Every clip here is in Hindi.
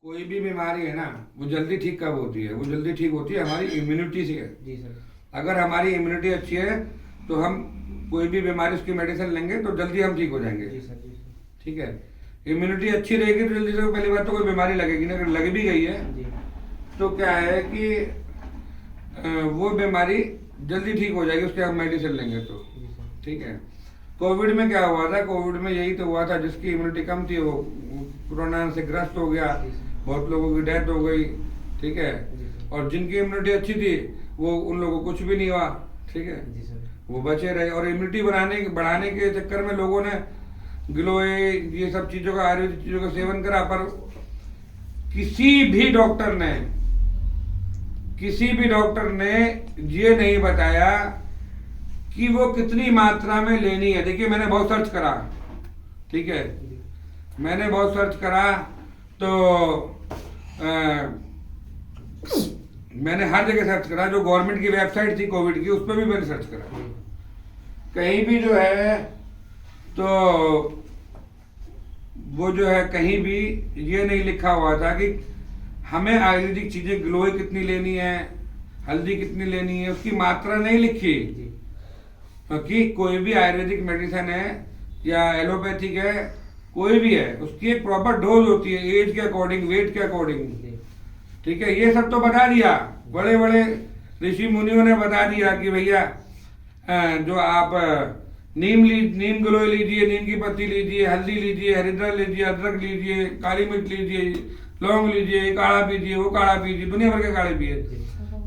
कोई भी बीमारी है ना, वो जल्दी ठीक कब होती है? वो जल्दी ठीक होती है हमारी इम्यूनिटी से। जी सर। अगर हमारी इम्यूनिटी अच्छी है तो हम कोई भी बीमारी उसकी मेडिसिन लेंगे तो जल्दी हम ठीक हो जाएंगे। जी सर। जी सर। ठीक है। इम्यूनिटी अच्छी रहेगी तो जल्दी से पहली बात तो कोई बीमारी लगेगी ना। अगर लग भी गई है जी तो क्या है कि वो बीमारी जल्दी ठीक हो जाएगी उसके हम मेडिसिन लेंगे तो। जी सर। ठीक है। कोविड में क्या हुआ था? कोविड में यही तो हुआ था, जिसकी इम्यूनिटी कम थी वो कोरोना से ग्रस्त हो गया, जी सर। बहुत लोगों की डेथ हो गई। ठीक है। जी सर। और जिनकी इम्यूनिटी अच्छी थी वो उन लोगों को कुछ भी नहीं हुआ। ठीक है। जी सर। वो बचे रहे। और इम्यूनिटी बढ़ाने के चक्कर में लोगों ने ग्लोए ये सब चीजों का, आयुर्वेदिक चीजों का सेवन करा, पर किसी भी डॉक्टर ने ये नहीं बताया कि वो कितनी मात्रा में लेनी है। देखिए मैंने बहुत सर्च करा। ठीक है। जी मैंने बहुत सर्च करा तो मैंने हर जगह सर्च करा। जो गवर्नमेंट की वेबसाइट थी कोविड की, उस पर भी मैंने सर्च करा। कहीं भी जो है तो वो जो है कहीं भी ये नहीं लिखा हुआ था कि हमें आयुर्वेदिक चीजें ग्लोई कितनी लेनी है, हल्दी कितनी लेनी है, उसकी मात्रा नहीं लिखी। जी क्योंकि कोई भी आयुर्वेदिक मेडिसिन है या एलोपैथिक है, कोई भी है, उसकी एक प्रॉपर डोज होती है, एज के अकॉर्डिंग, वेट के अकॉर्डिंग। जी ठीक है। ये सब तो बता दिया, बड़े बड़े ऋषि मुनियों ने बता दिया कि भैया जो आप नीम गिलोय लीजिए, नीम की पत्ती लीजिए, हल्दी लीजिए, हरिद्रा लीजिए, अदरक लीजिए, काली मिर्च लीजिए, लौंग लीजिए, ये काढ़ा पीजिए, वो काढ़ा पीजिए, दुनिया भर के काढ़े पिए।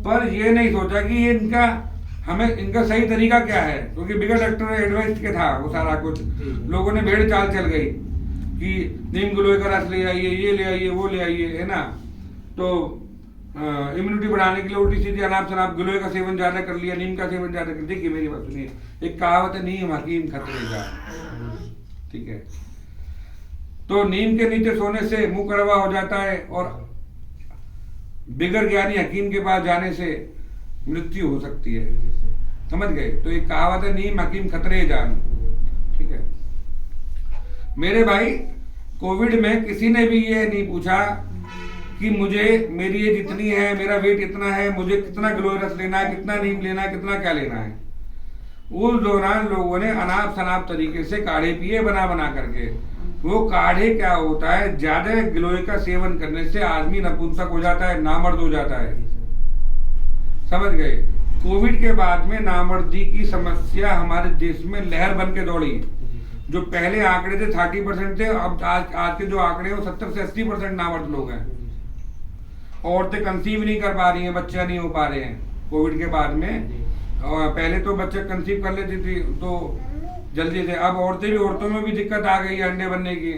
पर ये नहीं सोचा कि ये इनका सही तरीका क्या है, क्योंकि बिगर डॉक्टर एडवाइस के था वो सारा कुछ। लोगों ने भेड़ चाल चल गई कि नीम गिलोय का रस ले आइए, ये ले आइए, वो ले आइए, है ना। तो इम्यूनिटी बढ़ाने के लिए उल्टी सीधी अनाप शनाप गिलोय का सेवन ज्यादा कर लिया, नीम का सेवन ज्यादा कर। देखिए मेरी बात सुनिए, एक कहावत है, नीम हकीम खतरे का। ठीक है। तो नीम के नीचे सोने से मुंह कड़वा हो जाता है और बिगर ज्ञानी हकीम के पास जाने से मृत्यु हो सकती है। समझ गए? तो एक कहावत है, नीम हकीम खतरे जान। ठीक है। मेरे भाई कोविड में किसी ने भी ये नहीं पूछा कि मेरी एज इतनी है, मेरा वेट इतना है, मुझे कितना गिलोय रस लेना है, कितना नीम लेना है, कितना क्या लेना है। उस दौरान लोगों ने अनाप शनाप तरीके से काढ़े पिए बना बना करके। वो काढ़े क्या होता है, ज्यादा गिलोय का सेवन करने से आदमी नपुंसक हो जाता है, नामर्द हो जाता है। समझ गए? कोविड के बाद में नामर्दी की समस्या हमारे देश में लहर बन के दौड़ी। जो पहले आंकड़े थे 30% थे, अब आज के जो आंकड़े हैं वो 70 से 80% नामर्द लोग हैं। औरतें कंसीव नहीं कर पा रही हैं, बच्चा नहीं हो पा रहे हैं कोविड के बाद में। और पहले तो बच्चे कंसीव कर लेती थी तो जल्दी से, अब औरतों में भी दिक्कत आ गई है अंडे बनने की,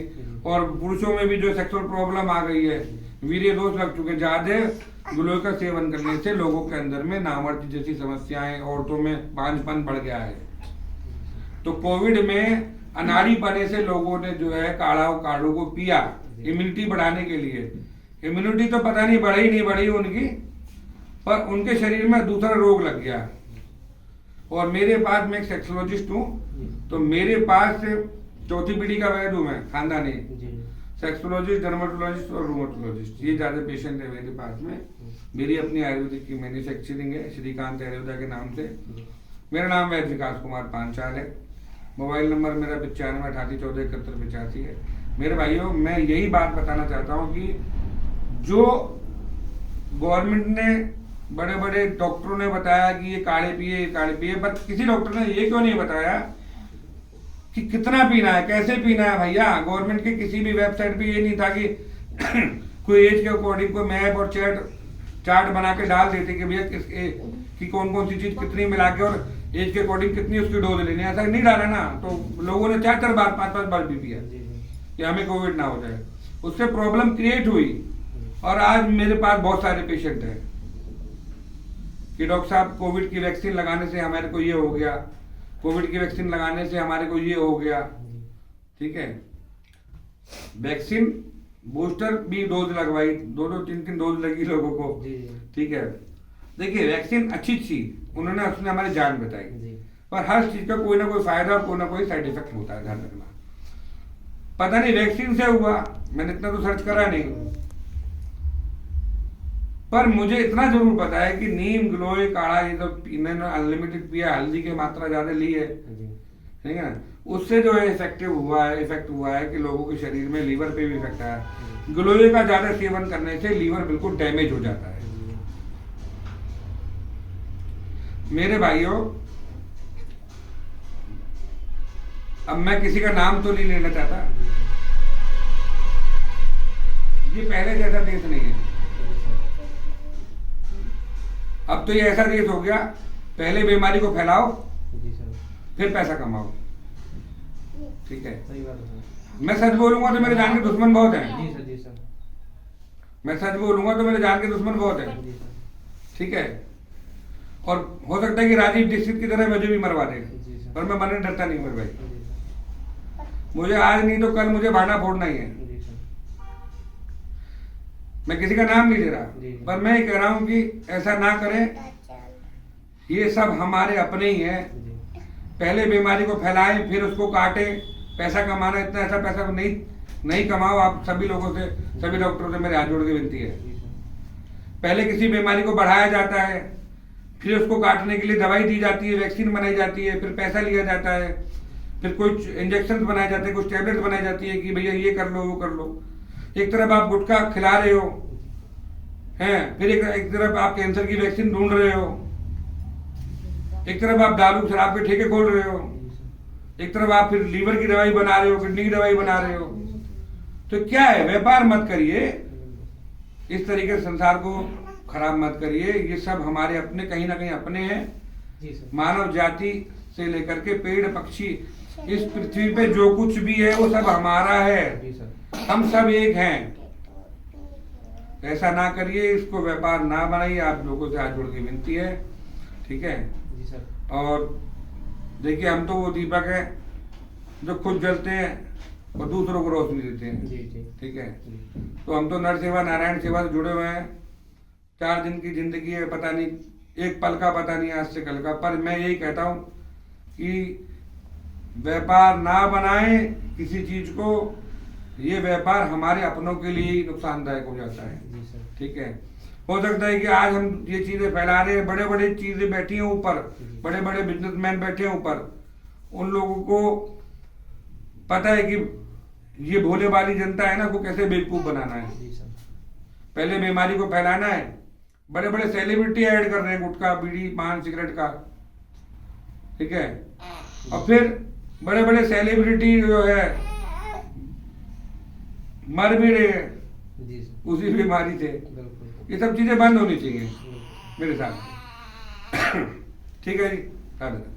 और पुरुषों में भी जो सेक्सुअल प्रॉब्लम आ गई है, वीर्य दोष लग चुके। ज्यादा गिलोय का सेवन करने से लोगों के अंदर में नामर्दी जैसी समस्याएं, औरतों में बांझपन बढ़ गया है। तो कोविड में अनाड़ी पने से लोगों ने जो है काढ़ों को पिया इम्यूनिटी बढ़ाने के लिए। इम्यूनिटी तो पता नहीं बढ़ी नहीं बढ़ी उनकी, पर उनके शरीर में दूसरा रोग लग गया। और मेरे पास, मैं एक सेक्सोलॉजिस्ट हूँ, तो मेरे पास चौथी पीढ़ी का वैद्य हूँ मैं, खानदानी सेक्सोलॉजिस्ट, डर्मेटोलॉजिस्ट और रूमेटोलॉजिस्ट, ये ज्यादा पेशेंट है मेरे पास में। मेरी अपनी आयुर्वेदिक की मैन्युफैक्चरिंग है, श्रीकांत आयुर्वेदा के नाम से। मेरा नाम वैद्य विकास कुमार पांचाल है। मोबाइल नंबर मेरा 9588147185 है। मेरे भाइयों, मैं यही बात बताना चाहता हूँ कि जो गवर्नमेंट ने, बड़े बड़े डॉक्टरों ने बताया कि ये काढ़े पिए, पर किसी डॉक्टर ने ये क्यों नहीं बताया कि कितना पीना है, कैसे पीना है। भैया गवर्नमेंट के किसी भी वेबसाइट पे ये नहीं था कि कोई एज के अकॉर्डिंग कोई मैप और चार्ट बना के डाल देते कि भैया कि कौन कौन सी चीज कितनी मिला के और एज के अकॉर्डिंग कितनी उसकी डोज लेनी है। ऐसा नहीं डाला ना, तो लोगों ने 4-4 बार 5-5 बार भी पिया कि हमें कोविड ना हो जाए। उससे प्रॉब्लम क्रिएट हुई। और आज मेरे पास बहुत सारे पेशेंट हैं कि डॉक्टर साहब कोविड की वैक्सीन लगाने से हमारे को ये हो गया, कोविड की वैक्सीन लगाने से हमारे को ये हो गया। ठीक है। वैक्सीन बूस्टर भी डोज लगवाई, 2-3 डोज लगी लोगों को। ठीक है। देखिए वैक्सीन अच्छी थी, उसने हमारी जान बचाई, पर हर चीज का कोई ना कोई फायदा और कोई ना कोई साइड इफेक्ट होता है, ध्यान रखना। पता नहीं वैक्सीन से हुआ, मैंने इतना तो सर्च करा नहीं, पर मुझे इतना जरूर पता है कि नीम गिलोय काढ़ा ये तो इन्होंने अनलिमिटेड पिया, हल्दी की मात्रा ज्यादा ली है, ठीक है ना, उससे जो है इफेक्ट हुआ है कि लोगों के शरीर में लीवर पे भी इफेक्ट आया। गिलोय का ज्यादा सेवन करने से लीवर बिल्कुल डैमेज हो जाता है। मेरे भाइयों, अब मैं किसी का नाम तो नहीं लेना चाहता, ये पहले जैसा देश नहीं है। अब तो ये ऐसा देश हो गया, पहले बीमारी को फैलाओ फिर पैसा कमाओ, ठीक है। सही बात है। मैं सच बोलूंगा तो मेरे जान के दुश्मन बहुत हैं। जी सर, जी सर। मैं सच बोलूंगा तो मेरे जान के दुश्मन बहुत हैं, जी सर। ठीक है। और हो सकता है कि राजीव दीक्षित की तरह मुझे भी मरवा दे, जी सर। पर मैं मरने डरता नहीं मेरे भाई। जी सर। मुझे आज नहीं तो कल मुझे भाना फोड़ना ही है। जी सर। मैं किसी का नाम नहीं ले रहा, जी। पर मैं ये कह रहा हूं कि ऐसा ना करें, ये सब हमारे अपने ही हैं। जी। पहले बीमारी को फैलाएं फिर उसको काटे, पैसा कमाना, इतना ऐसा पैसा नहीं कमाओ। आप सभी लोगों से, सभी डॉक्टरों से मेरे हाथ जोड़ के विनती है। जी सर। पहले किसी बीमारी को बढ़ाया जाता है, फिर उसको काटने के लिए दवाई दी जाती है, वैक्सीन बनाई जाती है, फिर पैसा लिया जाता है, फिर कुछ इंजेक्शन बनाए जाते हैं, कुछ टैबलेट बनाई जाती है कि भैया ये कर लो वो कर लो। एक तरफ आप गुटखा खिला रहे हो हैं, फिर एक तरफ आप कैंसर की वैक्सीन ढूंढ रहे हो, एक तरफ आप दारू शराब के ठेके खोल रहे हो, एक तरफ आप फिर लीवर की दवाई बना रहे हो, किडनी की दवाई बना रहे हो। तो क्या है, व्यापार मत करिए, इस तरीके से संसार को खराब मत करिए। ये सब हमारे अपने, कहीं ना कहीं अपने हैं। जी सर। मानव जाति से लेकर के पेड़ पक्षी, इस पृथ्वी पे जो कुछ भी है वो सब हमारा है। जी सर। हम सब एक हैं। ऐसा ना करिए, इसको व्यापार ना बनाइए। आप लोगों से हाथ जोड़ के विनती है, ठीक है। जी सर। और देखिए, हम तो वो दीपक है जो खुद जलते हैं और दूसरों को रोशनी देते हैं, जी जी। ठीक है। जी। तो हम तो नर सेवा नारायण सेवा से जुड़े हुए हैं। 4 दिन की जिंदगी है, पता नहीं एक पल का, पता नहीं आज से कल का। पर मैं यही कहता हूँ कि व्यापार ना बनाएं किसी चीज को, ये व्यापार हमारे अपनों के लिए ही नुकसानदायक हो जाता है, जी सर। ठीक है। हो सकता है कि आज हम ये चीजें फैला रहे हैं, बड़े बड़े चीजें बैठी हैं ऊपर, बड़े बड़े बिजनेसमैन बैठे हैं ऊपर, उन लोगों को पता है कि ये भोले वाली जनता है ना, को कैसे बेवकूफ बनाना है। जी सर। पहले बीमारी को फैलाना है, बड़े बड़े सेलिब्रिटी ऐड कर रहे हैं गुटखा बीड़ी पान सिगरेट का, ठीक है। और फिर बड़े बड़े सेलिब्रिटी जो है मर भी रहे हैं जी सर। उसी बीमारी से। बिल्कुल। ये सब चीजें बंद होनी चाहिए बिल्कुल। मेरे साथ, ठीक है जी। राधे राधे।